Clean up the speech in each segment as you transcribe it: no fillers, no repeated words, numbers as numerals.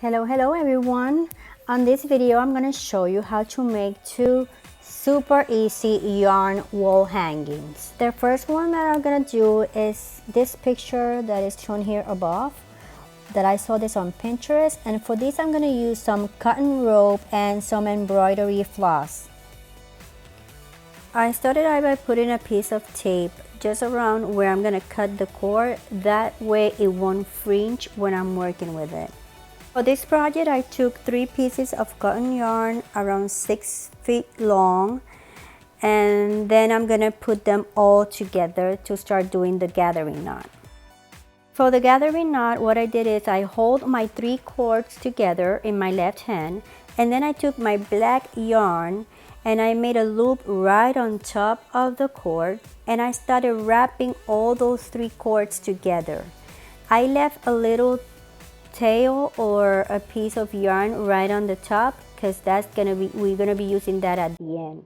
Hello everyone. On this video I'm going to show you how to make two super easy yarn wall hangings. The first one that I'm going to do is this picture that is shown here above, that I saw this on Pinterest, and for this I'm going to use some cotton rope and some embroidery floss. I started out by putting a piece of tape just around where I'm going to cut the cord, that way it won't fringe when I'm working with it. For this project, I took 3 pieces of cotton yarn around 6 feet long, and then I'm gonna put them all together to start doing the gathering knot. For the gathering knot, what I did is I hold my 3 cords together in my left hand, and then I took my black yarn and I made a loop right on top of the cord, and I started wrapping all those 3 cords together. I left a little tail or a piece of yarn right on the top because we're gonna be using that at the end.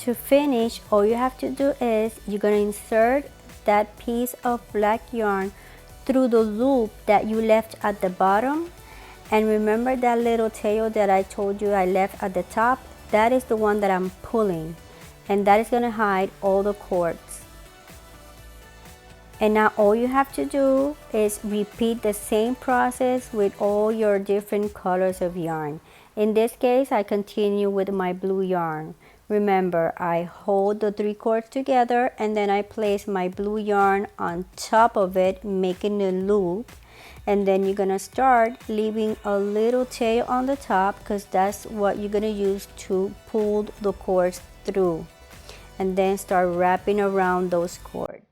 To finish, all you have to do is you're gonna insert that piece of black yarn through the loop that you left at the bottom, and remember that little tail that I told you I left at the top? That is the one that I'm pulling, and that is gonna hide all the cords. And now all you have to do is repeat the same process with all your different colors of yarn. In this case, I continue with my blue yarn. Remember, I hold the 3 cords together and then I place my blue yarn on top of it, making a loop. And then you're gonna start leaving a little tail on the top because that's what you're gonna use to pull the cords through. And then start wrapping around those cords.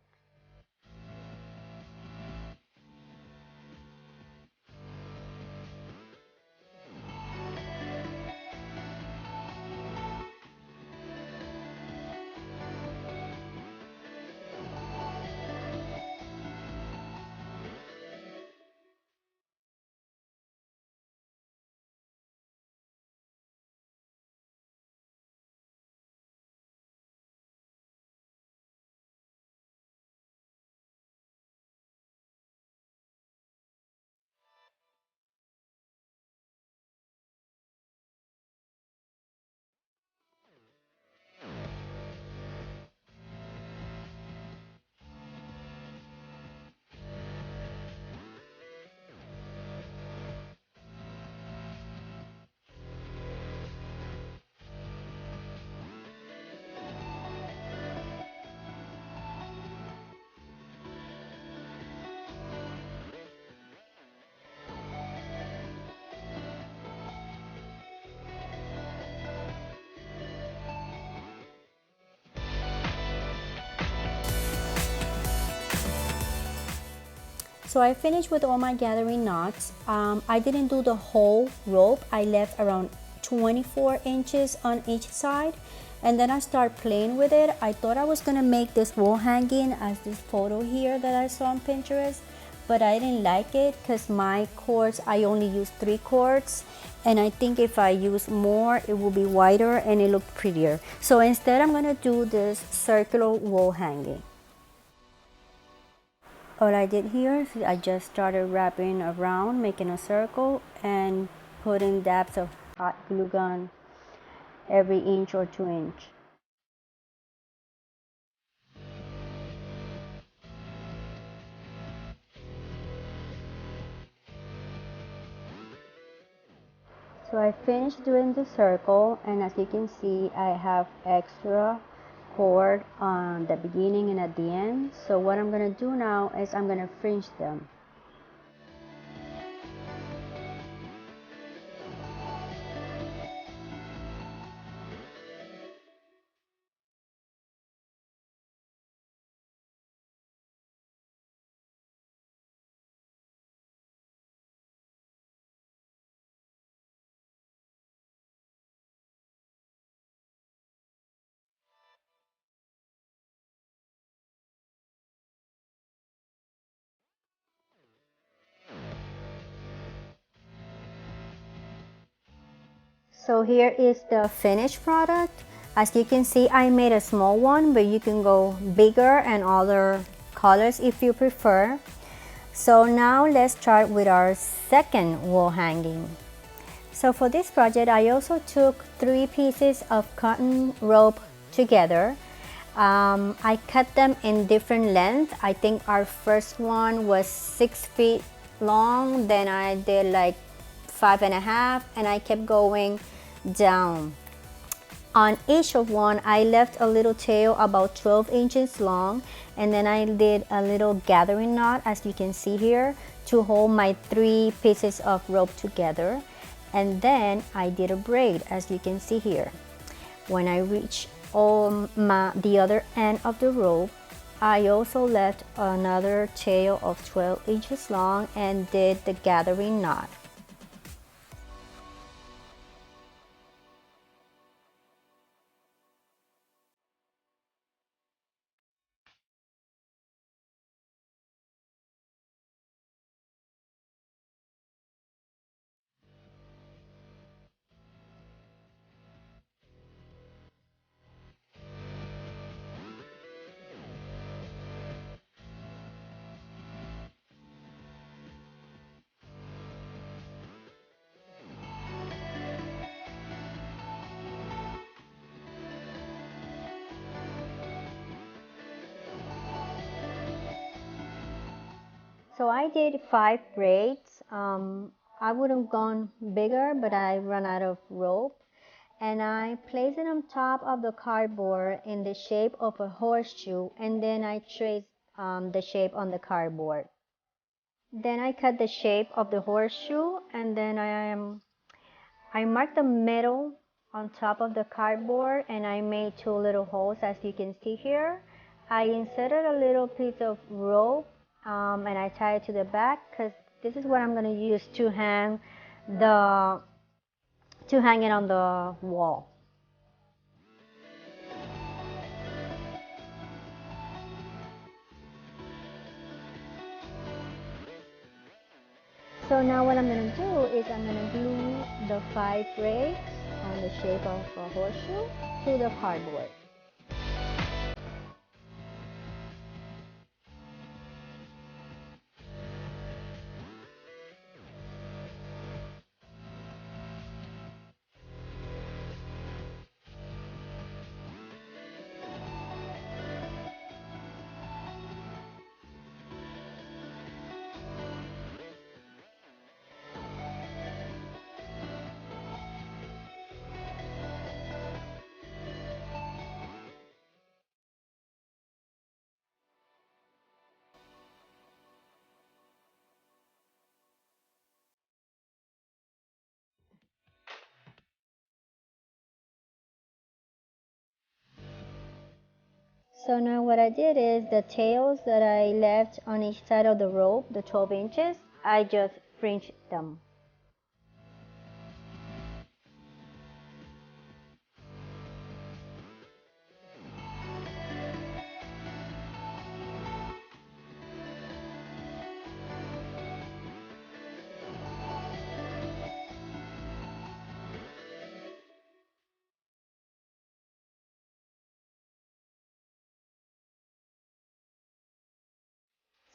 So I finished with all my gathering knots. I didn't do the whole rope. I left around 24 inches on each side, and then I start playing with it. I thought I was gonna make this wall hanging as this photo here that I saw on Pinterest, but I didn't like it because my cords, I only used 3 cords, and I think if I use more it will be wider and it looked prettier. So instead I'm gonna do this circular wall hanging. All I did here is I just started wrapping around, making a circle and putting dabs of hot glue gun every inch or 2 inch. So I finished doing the circle, and as you can see I have extra cord on the beginning and at the end. So what I'm gonna do now is I'm gonna fringe them. So here is the finished product. As you can see, I made a small one, but you can go bigger and other colors if you prefer. So now let's start with our second wall hanging. So for this project, I also took 3 pieces of cotton rope together. I cut them in different lengths. I think our first one was 6 feet long, then I did like 5.5, and I kept going down. On each of one, I left a little tail about 12 inches long, and then I did a little gathering knot, as you can see here, to hold my 3 pieces of rope together. And then I did a braid, as you can see here. When I reached the other end of the rope, I also left another tail of 12 inches long and did the gathering knot. So I did 5 braids. I would have gone bigger, but I ran out of rope. And I placed it on top of the cardboard in the shape of a horseshoe, and then I traced the shape on the cardboard. Then I cut the shape of the horseshoe, and then I marked the middle on top of the cardboard, and I made 2 little holes, as you can see here. I inserted a little piece of rope, and I tied it to the back, because this is what I'm going to use to hang it on the wall. So now what I'm going to do is I'm going to glue the 5 braids on the shape of a horseshoe to the cardboard. So now what I did is the tails that I left on each side of the rope, the 12 inches, I just fringed them.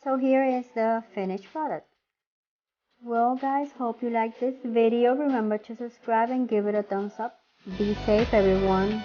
So here is the finished product. Well guys, hope you like this video. Remember to subscribe and give it a thumbs up. Be safe everyone.